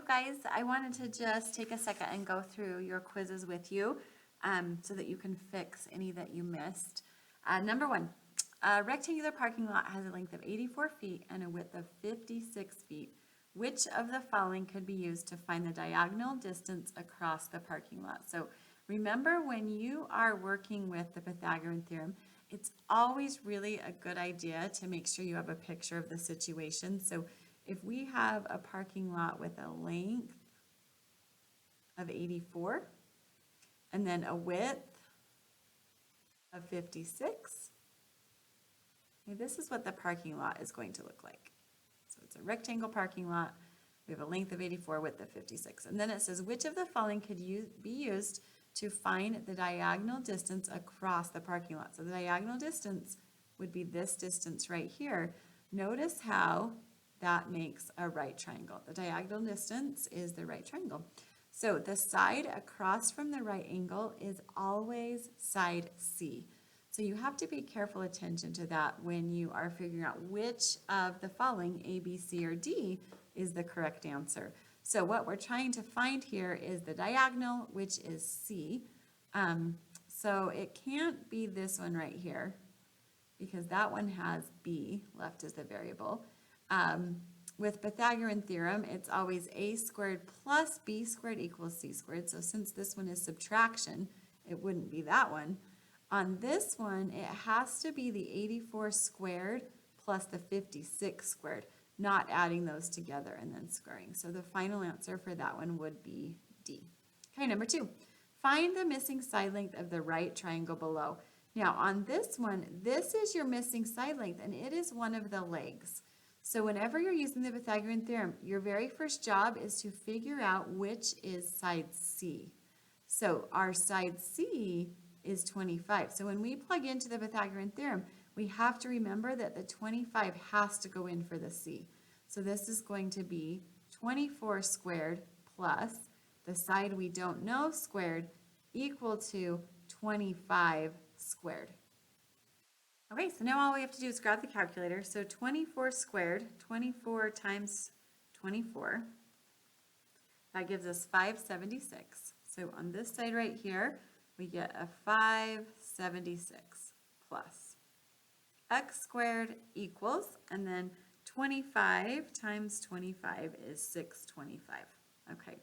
guys, I wanted to just take a second and go through your quizzes with you so that you can fix any that you missed. Number one, a rectangular parking lot has a length of 84 feet and a width of 56 feet. Which of the following could be used to find the diagonal distance across the parking lot? So remember, when you are working with the Pythagorean theorem, it's always really a good idea to make sure you have a picture of the situation. So if we have a parking lot with a length of 84 and then a width of 56, okay, this is what the parking lot is going to look like. So it's a rectangle parking lot. We have a length of 84, width of 56. And then it says, which of the following could be used to find the diagonal distance across the parking lot? So the diagonal distance would be this distance right here. Notice how that makes a right triangle. The diagonal distance is the right triangle. So the side across from the right angle is always side C. So you have to pay careful attention to that when you are figuring out which of the following, A, B, C, or D, is the correct answer. So what we're trying to find here is the diagonal, which is C. So it can't be this one right here because that one has B left as the variable. With Pythagorean theorem, it's always a squared plus b squared equals c squared. So since this one is subtraction, it wouldn't be that one. On this one, it has to be the 84 squared plus the 56 squared, not adding those together and then squaring. So the final answer for that one would be D. Okay, number two, find the missing side length of the right triangle below. Now on this one, this is your missing side length and it is one of the legs. So whenever you're using the Pythagorean theorem, your very first job is to figure out which is side C. So our side C is 25. So when we plug into the Pythagorean theorem, we have to remember that the 25 has to go in for the C. So this is going to be 24 squared plus the side we don't know squared equal to 25 squared. Okay, so now all we have to do is grab the calculator. So 24 squared, 24 times 24, that gives us 576. So on this side right here, we get a 576 plus x squared equals, and then 25 times 25 is 625. Okay,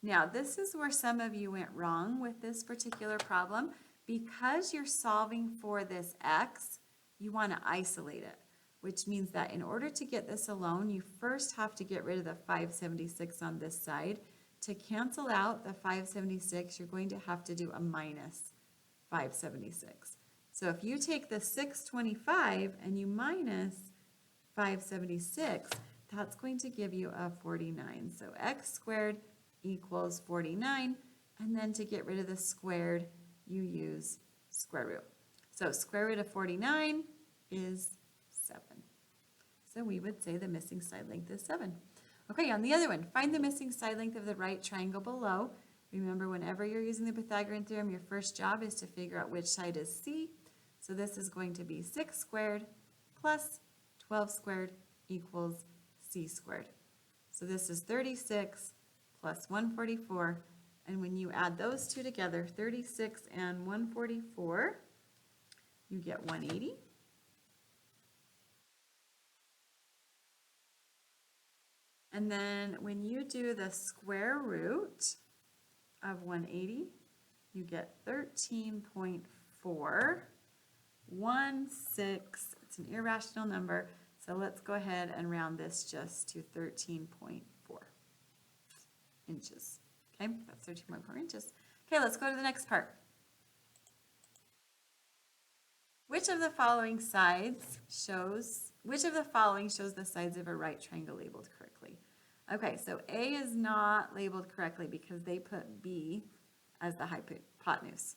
now this is where some of you went wrong with this particular problem. Because you're solving for this x, you want to isolate it, which means that in order to get this alone, you first have to get rid of the 576 on this side. To cancel out the 576, you're going to have to do a minus 576. So if you take the 625 and you minus 576, that's going to give you a 49. So x squared equals 49, and then to get rid of the squared, you use square root. So square root of 49 is 7. So we would say the missing side length is 7. Okay, on the other one, find the missing side length of the right triangle below. Remember, whenever you're using the Pythagorean theorem, your first job is to figure out which side is C. So this is going to be 6 squared plus 12 squared equals C squared. So this is 36 plus 144. And when you add those two together, 36 and 144, you get 180. And then when you do the square root of 180, you get 13.416. It's an irrational number, so let's go ahead and round this just to 13.4 inches. Okay, that's 13.4 inches. Okay, let's go to the next part. Which of the following shows the sides of a right triangle labeled correctly? Okay, so A is not labeled correctly because they put B as the hypotenuse.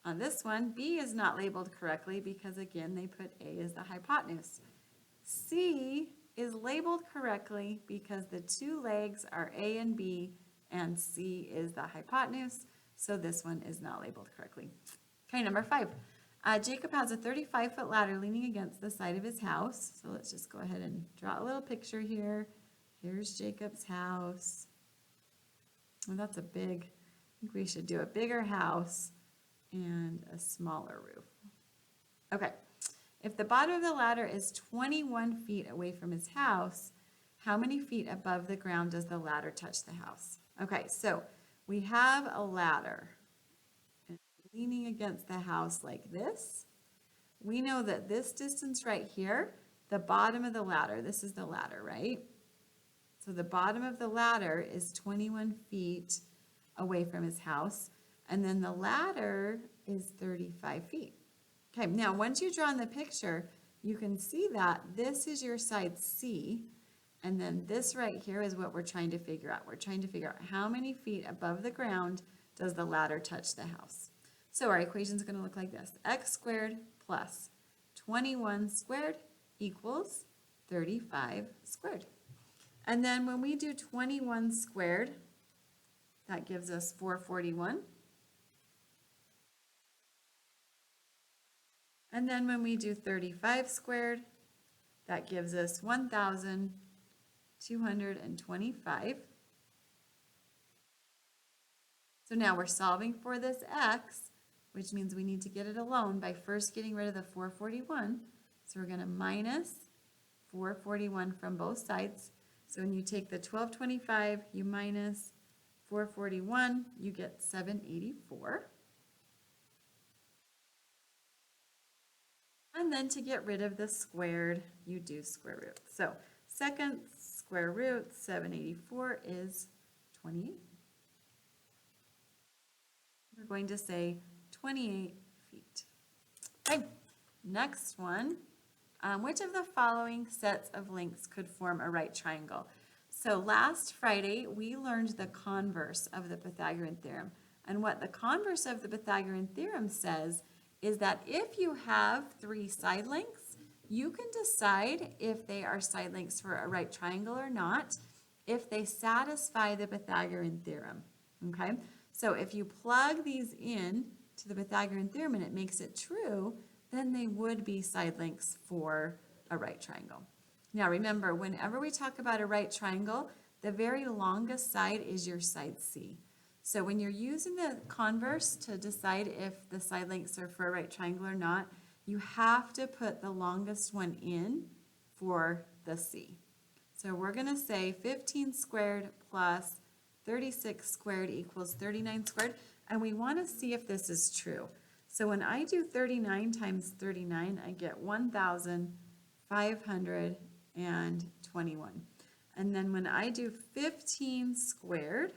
On this one, B is not labeled correctly because, again, they put A as the hypotenuse. C is labeled correctly because the two legs are A and B, and C is the hypotenuse, so this one is not labeled correctly. Okay, number 5. Jacob has a 35-foot ladder leaning against the side of his house. So let's just go ahead and draw a little picture here. Here's Jacob's house. Well, that's a big, I think we should do a bigger house and a smaller roof. Okay, if the bottom of the ladder is 21 feet away from his house, how many feet above the ground does the ladder touch the house? Okay, so we have a ladder leaning against the house like this. We know that this distance right here, the bottom of the ladder, this is the ladder, right? So the bottom of the ladder is 21 feet away from his house, and then the ladder is 35 feet. Okay, now once you draw in the picture, you can see that this is your side C, and then this right here is what we're trying to figure out. We're trying to figure out how many feet above the ground does the ladder touch the house. So our equation is going to look like this. X squared plus 21 squared equals 35 squared. And then when we do 21 squared, that gives us 441. And then when we do 35 squared, that gives us 1,225. So now we're solving for this x, which means we need to get it alone by first getting rid of the 441. So we're going to minus 441 from both sides. So when you take the 1225, you minus 441, you get 784. And then to get rid of the squared, you do square root. So second square root, 784 is 28. We're going to say 28 feet. Okay, next one. Which of the following sets of lengths could form a right triangle? So last Friday, we learned the converse of the Pythagorean theorem. And what the converse of the Pythagorean theorem says is that if you have 3 side lengths, you can decide if they are side lengths for a right triangle or not, if they satisfy the Pythagorean theorem, okay? So if you plug these in to the Pythagorean theorem and it makes it true, then they would be side lengths for a right triangle. Now remember, whenever we talk about a right triangle, the very longest side is your side C. So when you're using the converse to decide if the side lengths are for a right triangle or not, you have to put the longest one in for the C. So we're going to say 15 squared plus 36 squared equals 39 squared, and we want to see if this is true. So when I do 39 times 39, I get 1,521. And then when I do 15 squared,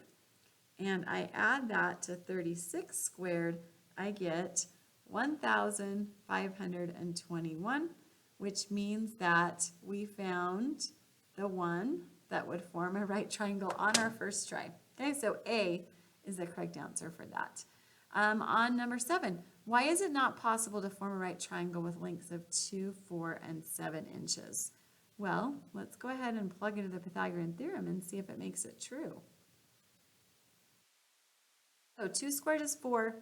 and I add that to 36 squared, I get 1,521, which means that we found the one that would form a right triangle on our first try. Okay, so A is the correct answer for that. On number 7, why is it not possible to form a right triangle with lengths of 2, 4, and 7 inches? Well, let's go ahead and plug into the Pythagorean theorem and see if it makes it true. So 2 squared is 4,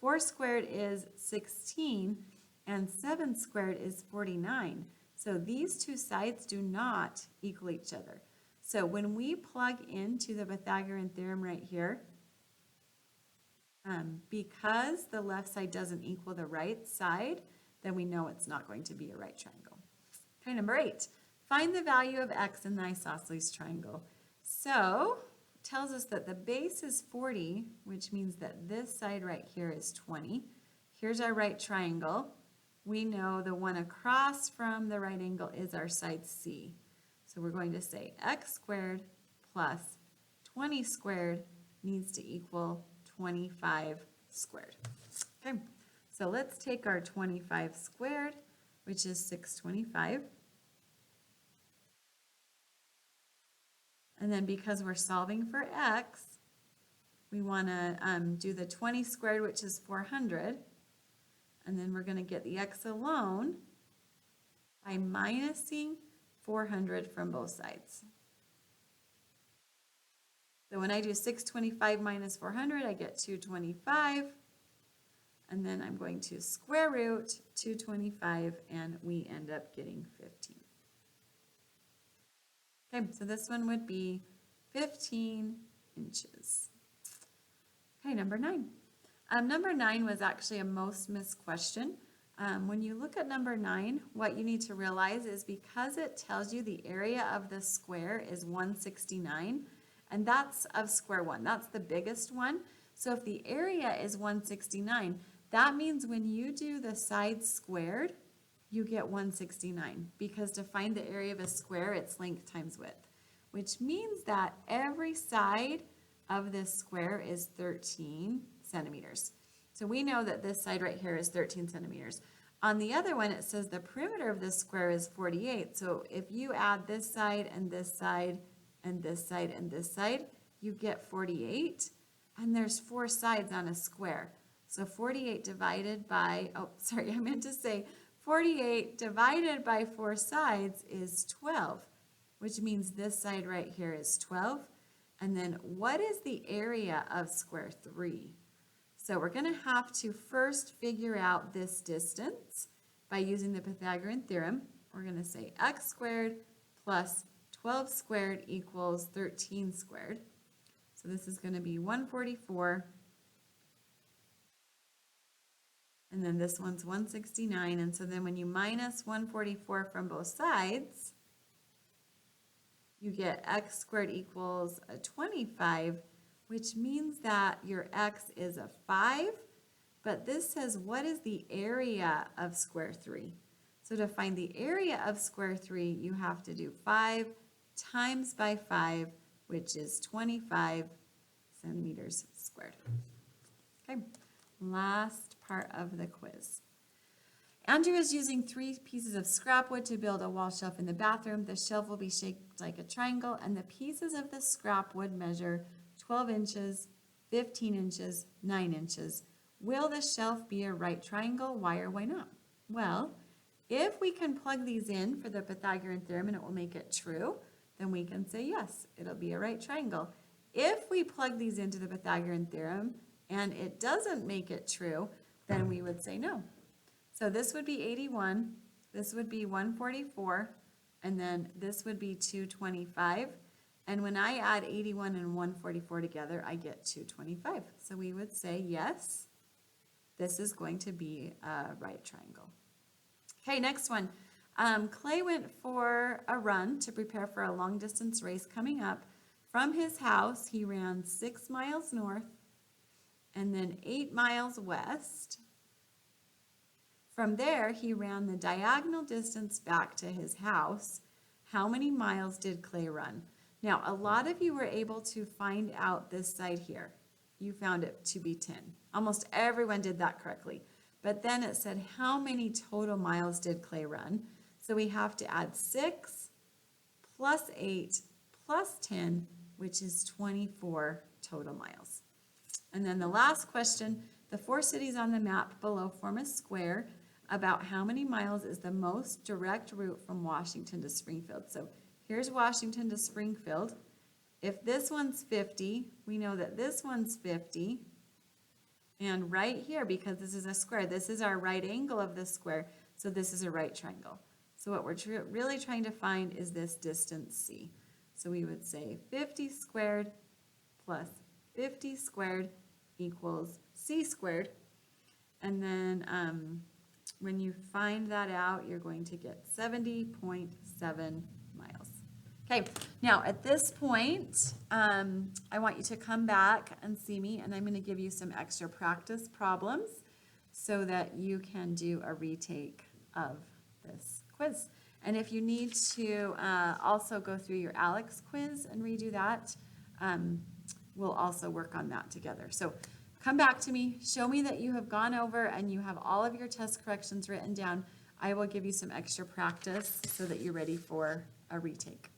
4 squared is 16, and 7 squared is 49. So these two sides do not equal each other. So when we plug into the Pythagorean theorem right here, because the left side doesn't equal the right side, then we know it's not going to be a right triangle. Okay, number 8, find the value of x in the isosceles triangle. So it tells us that the base is 40, which means that this side right here is 20. Here's our right triangle. We know the one across from the right angle is our side C. So we're going to say x squared plus 20 squared needs to equal 25 squared. Okay, so let's take our 25 squared, which is 625. And then because we're solving for x, we want to do the 20 squared, which is 400. And then we're going to get the x alone by minusing 400 from both sides. So when I do 625 minus 400, I get 225. And then I'm going to square root 225, and we end up getting 15. Okay, so this one would be 15 inches. Okay, number 9. Number 9 was actually a most missed question. When you look at number 9, what you need to realize is because it tells you the area of the square is 169, and that's of square 1. That's the biggest one. So if the area is 169, that means when you do the sides squared, you get 169, because to find the area of a square, it's length times width, which means that every side of this square is 13 centimeters. So we know that this side right here is 13 centimeters. On the other one, it says the perimeter of this square is 48. So if you add this side and this side and this side and this side, you get 48. And there's 4 sides on a square. So 48 divided by, 48 divided by 4 sides is 12, which means this side right here is 12. And then what is the area of square 3? So we're going to have to first figure out this distance by using the Pythagorean theorem. We're going to say x squared plus 12 squared equals 13 squared. So this is going to be 144. And then this one's 169. And so then when you minus 144 from both sides, you get x squared equals a 25, which means that your x is a 5. But this says, what is the area of square 3? So to find the area of square 3, you have to do 5 times by 5, which is 25 centimeters squared. Okay, last part of the quiz. Andrew is using 3 pieces of scrap wood to build a wall shelf in the bathroom. The shelf will be shaped like a triangle, and the pieces of the scrap wood measure 12 inches, 15 inches, 9 inches. Will the shelf be a right triangle? Why or why not? Well, if we can plug these in for the Pythagorean theorem and it will make it true, then we can say yes, it'll be a right triangle. If we plug these into the Pythagorean theorem and it doesn't make it true, then we would say no. So this would be 81, this would be 144, and then this would be 225. And when I add 81 and 144 together, I get 225. So we would say yes, this is going to be a right triangle. Okay, next one. Clay went for a run to prepare for a long distance race coming up. From his house, he ran 6 miles north and then 8 miles west. From there, he ran the diagonal distance back to his house. How many miles did Clay run? Now, a lot of you were able to find out this side here. You found it to be 10. Almost everyone did that correctly. But then it said, how many total miles did Clay run? So we have to add 6 plus 8 plus 10, which is 24 total miles. And then the last question, the 4 cities on the map below form a square. About how many miles is the most direct route from Washington to Springfield? So here's Washington to Springfield. If this one's 50, we know that this one's 50. And right here, because this is a square, this is our right angle of the square, so this is a right triangle. So what we're really trying to find is this distance C. So we would say 50 squared plus 50 squared equals C squared. And then when you find that out, you're going to get 70.7 miles. Okay, now at this point, I want you to come back and see me, and I'm going to give you some extra practice problems so that you can do a retake of this quiz. And if you need to also go through your Alex quiz and redo that, we'll also work on that together. So come back to me, show me that you have gone over and you have all of your test corrections written down. I will give you some extra practice so that you're ready for a retake.